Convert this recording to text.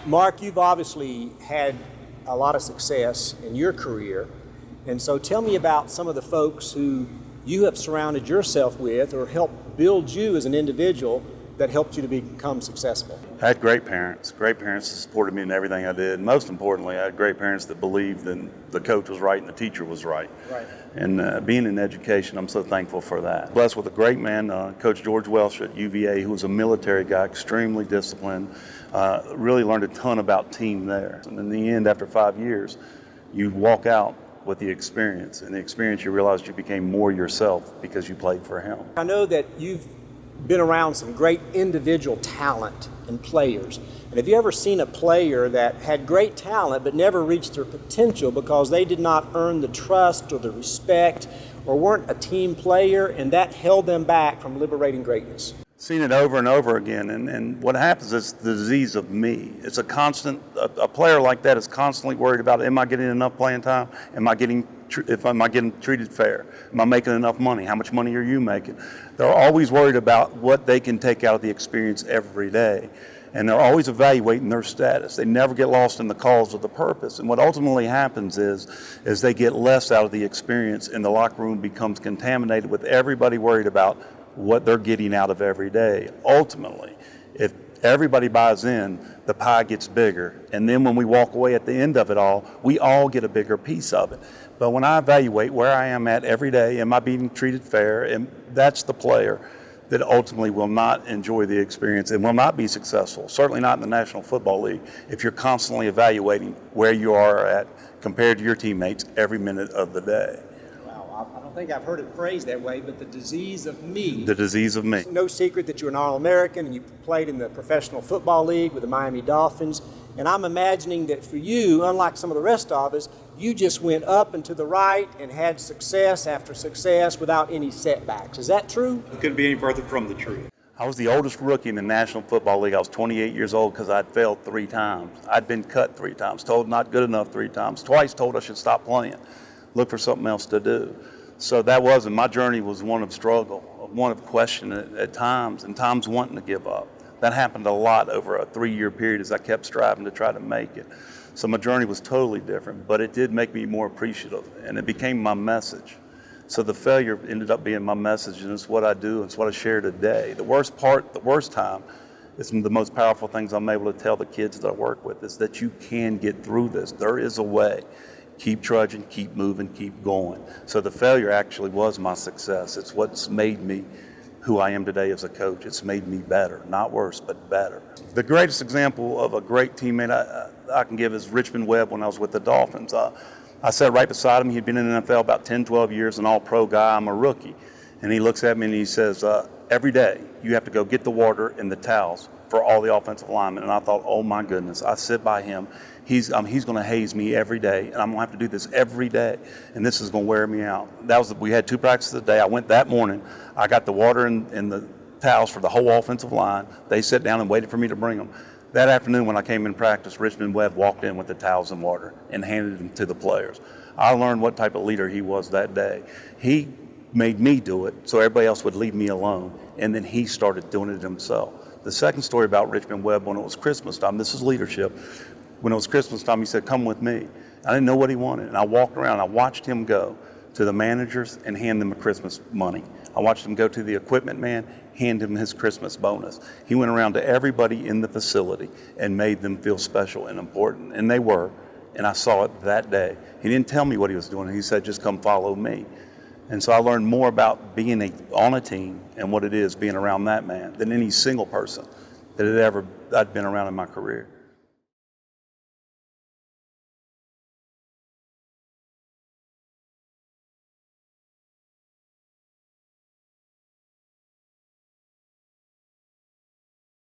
Mark, you've obviously had a lot of success in your career. And so tell me about some of the folks who you have surrounded yourself with or helped build you as an individual that helped you to become successful. I had great parents that supported me in everything I did. Most importantly, I had great parents that believed that the coach was right and the teacher was right. Right. And being in education, I'm so thankful for that. Blessed with a great man, Coach George Welsh at UVA, who was a military guy, extremely disciplined, really learned a ton about team there. And in the end, after 5 years, you walk out with the experience. And the experience, you realize you became more yourself because you played for him. I know that you've been around some great individual talent and players. And have you ever seen a player that had great talent but never reached their potential because they did not earn the trust or the respect or weren't a team player, and that held them back from liberating greatness? Seen it over and over again, and what happens is the disease of me. It's a constant, a player like that is constantly worried about, am I getting enough playing time? Am I getting treated fair? Am I making enough money? How much money are you making? They're always worried about what they can take out of the experience every day. And they're always evaluating their status. They never get lost in the cause of the purpose. And what ultimately happens is they get less out of the experience, and the locker room becomes contaminated with everybody worried about what they're getting out of every day. Ultimately, if everybody buys in, the pie gets bigger. And then when we walk away at the end of it all, we all get a bigger piece of it. But when I evaluate where I am at every day, am I being treated fair? And that's the player that ultimately will not enjoy the experience and will not be successful, certainly not in the National Football League, if you're constantly evaluating where you are at compared to your teammates every minute of the day. Wow, I don't think I've heard it phrased that way, but the disease of me. The disease of me. No secret that you're an All-American and you played in the Professional Football League with the Miami Dolphins. And I'm imagining that for you, unlike some of the rest of us, you just went up and to the right and had success after success without any setbacks. Is that true? It couldn't be any further from the truth. I was the oldest rookie in the National Football League. I was 28 years old because I'd failed 3 times. I'd been cut 3 times, told not good enough 3 times, twice told I should stop playing, look for something else to do. So that wasn't, my journey was one of struggle, one of question at times, and times wanting to give up. That happened a lot over a 3-year period as I kept striving to try to make it. So my journey was totally different, but it did make me more appreciative, and it became my message. So the failure ended up being my message, and it's what I do, it's what I share today. The worst time, is the most powerful things I'm able to tell the kids that I work with is that you can get through this. There is a way. Keep trudging, keep moving, keep going. So the failure actually was my success. It's what's made me who I am today as a coach. It's made me better, not worse, but better. The greatest example of a great teammate I can give is Richmond Webb when I was with the Dolphins. I sat right beside him. He'd been in the NFL about 10, 12 years, an all-pro guy. I'm a rookie. And he looks at me and he says, every day you have to go get the water and the towels for all the offensive linemen. And I thought, oh my goodness, I sit by him. He's going to haze me every day, and I'm going to have to do this every day, and this is going to wear me out. We had 2 practices a day. I went that morning. I got the water and the towels for the whole offensive line. They sat down and waited for me to bring them. That afternoon when I came in practice, Richmond Webb walked in with the towels and water and handed them to the players. I learned what type of leader he was that day. He made me do it so everybody else would leave me alone, and then he started doing it himself. The second story about Richmond Webb, when it was Christmas time, this is leadership. When it was Christmas time, he said, come with me. I didn't know what he wanted. And I walked around. I watched him go to the managers and hand them a Christmas money. I watched him go to the equipment man, hand him his Christmas bonus. He went around to everybody in the facility and made them feel special and important. And they were. And I saw it that day. He didn't tell me what he was doing. He said, just come follow me. And so I learned more about being on a team and what it is being around that man than any single person that I'd been around in my career.